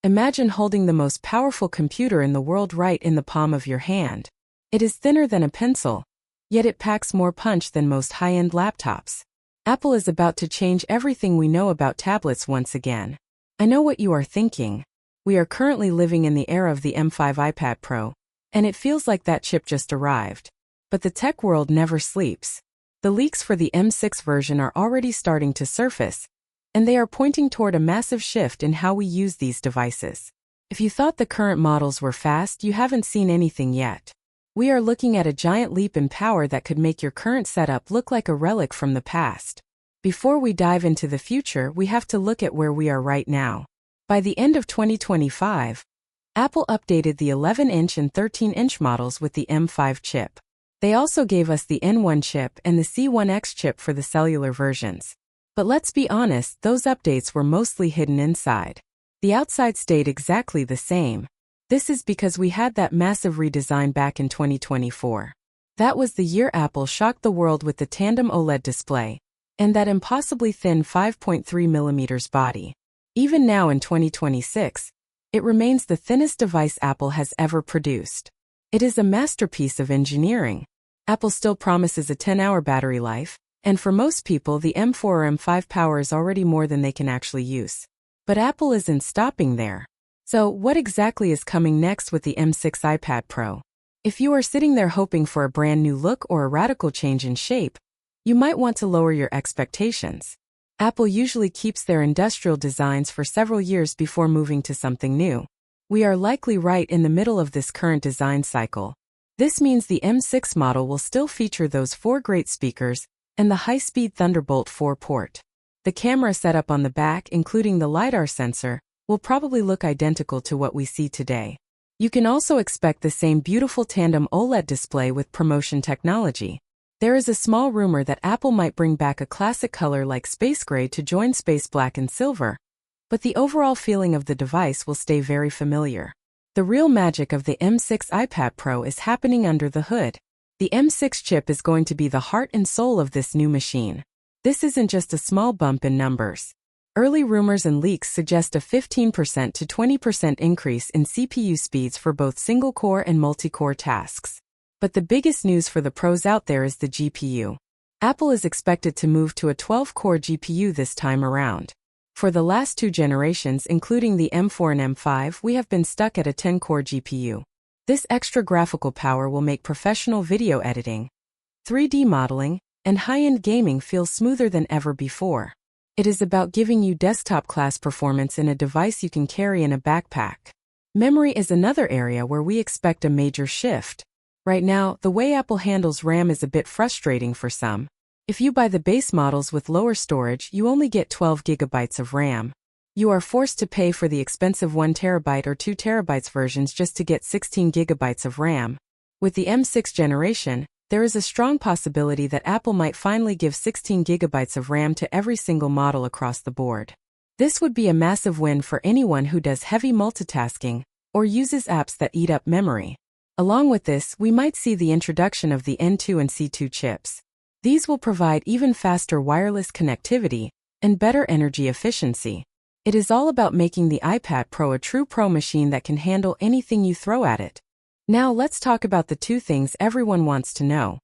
Imagine holding the most powerful computer in the world right in the palm of your hand. It is thinner than a pencil, yet it packs more punch than most high-end laptops. Apple is about to change everything we know about tablets once again. I know what you are thinking. We are currently living in the era of the M5 iPad Pro, and it feels like that chip just arrived. But the tech world never sleeps. The leaks for the M6 version are already starting to surface, and they are pointing toward a massive shift in how we use these devices. If you thought the current models were fast, you haven't seen anything yet. We are looking at a giant leap in power that could make your current setup look like a relic from the past. Before we dive into the future, we have to look at where we are right now. By the end of 2025, Apple updated the 11-inch and 13-inch models with the M5 chip. They also gave us the N1 chip and the C1X chip for the cellular versions. But let's be honest, those updates were mostly hidden inside. The outside stayed exactly the same. This is because we had that massive redesign back in 2024. That was the year Apple shocked the world with the tandem OLED display and that impossibly thin 5.3mm body. Even now in 2026, it remains the thinnest device Apple has ever produced. It is a masterpiece of engineering. Apple still promises a 10-hour battery life, and for most people the M4 or M5 power is already more than they can actually use. But Apple isn't stopping there. So, what exactly is coming next with the M6 iPad Pro? If you are sitting there hoping for a brand new look or a radical change in shape, you might want to lower your expectations. Apple usually keeps their industrial designs for several years before moving to something new. We are likely right in the middle of this current design cycle. This means the M6 model will still feature those 4 great speakers and the high-speed Thunderbolt 4 port. The camera setup on the back, including the LiDAR sensor, will probably look identical to what we see today. You can also expect the same beautiful tandem OLED display with promotion technology. There is a small rumor that Apple might bring back a classic color like space gray to join space black and silver, but the overall feeling of the device will stay very familiar. The real magic of the M6 iPad Pro is happening under the hood. The M6 chip is going to be the heart and soul of this new machine. This isn't just a small bump in numbers. Early rumors and leaks suggest a 15% to 20% increase in CPU speeds for both single-core and multi-core tasks. But the biggest news for the pros out there is the GPU. Apple is expected to move to a 12-core GPU this time around. For the last 2 generations, including the M4 and M5, we have been stuck at a 10-core GPU. This extra graphical power will make professional video editing, 3D modeling, and high-end gaming feel smoother than ever before. It is about giving you desktop-class performance in a device you can carry in a backpack. Memory is another area where we expect a major shift. Right now, the way Apple handles RAM is a bit frustrating for some. If you buy the base models with lower storage, you only get 12 GB of RAM. You are forced to pay for the expensive 1 TB or 2 TB versions just to get 16 GB of RAM. With the M6 generation, there is a strong possibility that Apple might finally give 16 GB of RAM to every single model across the board. This would be a massive win for anyone who does heavy multitasking or uses apps that eat up memory. Along with this, we might see the introduction of the N2 and C2 chips. These will provide even faster wireless connectivity and better energy efficiency. It is all about making the iPad Pro a true pro machine that can handle anything you throw at it. Now let's talk about the 2 things everyone wants to know: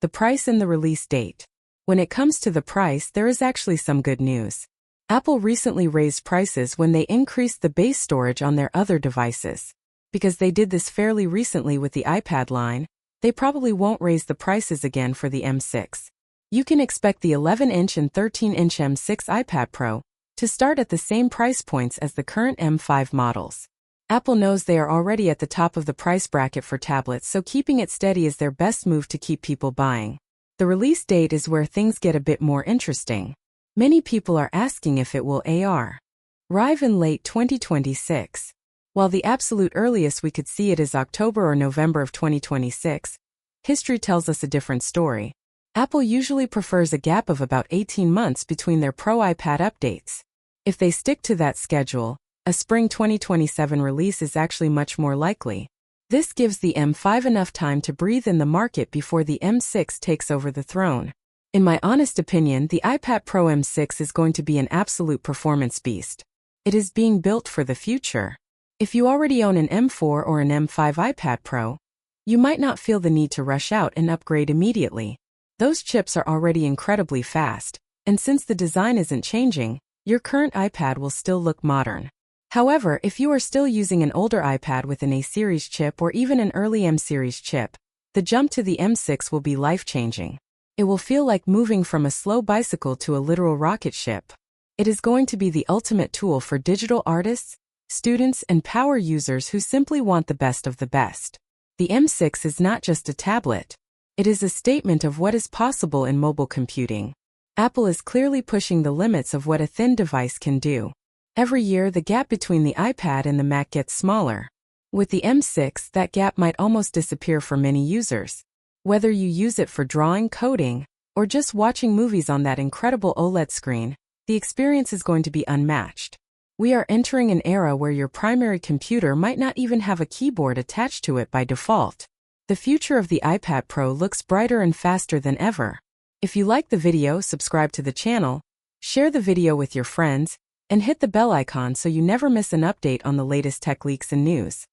the price and the release date. When it comes to the price, there is actually some good news. Apple recently raised prices when they increased the base storage on their other devices. Because they did this fairly recently with the iPad line, they probably won't raise the prices again for the M6. You can expect the 11-inch and 13-inch M6 iPad Pro to start at the same price points as the current M5 models. Apple knows they are already at the top of the price bracket for tablets, so keeping it steady is their best move to keep people buying. The release date is where things get a bit more interesting. Many people are asking if it will arrive in late 2026. While the absolute earliest we could see it is October or November of 2026, history tells us a different story. Apple usually prefers a gap of about 18 months between their Pro iPad updates. If they stick to that schedule, a spring 2027 release is actually much more likely. This gives the M5 enough time to breathe in the market before the M6 takes over the throne. In my honest opinion, the iPad Pro M6 is going to be an absolute performance beast. It is being built for the future. If you already own an M4 or an M5 iPad Pro, you might not feel the need to rush out and upgrade immediately. Those chips are already incredibly fast, and since the design isn't changing, your current iPad will still look modern. However, if you are still using an older iPad with an A-series chip or even an early M-series chip, the jump to the M6 will be life-changing. It will feel like moving from a slow bicycle to a literal rocket ship. It is going to be the ultimate tool for digital artists, students, and power users who simply want the best of the best. The M6 is not just a tablet. It is a statement of what is possible in mobile computing. Apple is clearly pushing the limits of what a thin device can do. Every year, the gap between the iPad and the Mac gets smaller. With the M6, that gap might almost disappear for many users. Whether you use it for drawing, coding, or just watching movies on that incredible OLED screen, the experience is going to be unmatched. We are entering an era where your primary computer might not even have a keyboard attached to it by default. The future of the iPad Pro looks brighter and faster than ever. If you like the video, subscribe to the channel, share the video with your friends, and hit the bell icon so you never miss an update on the latest tech leaks and news.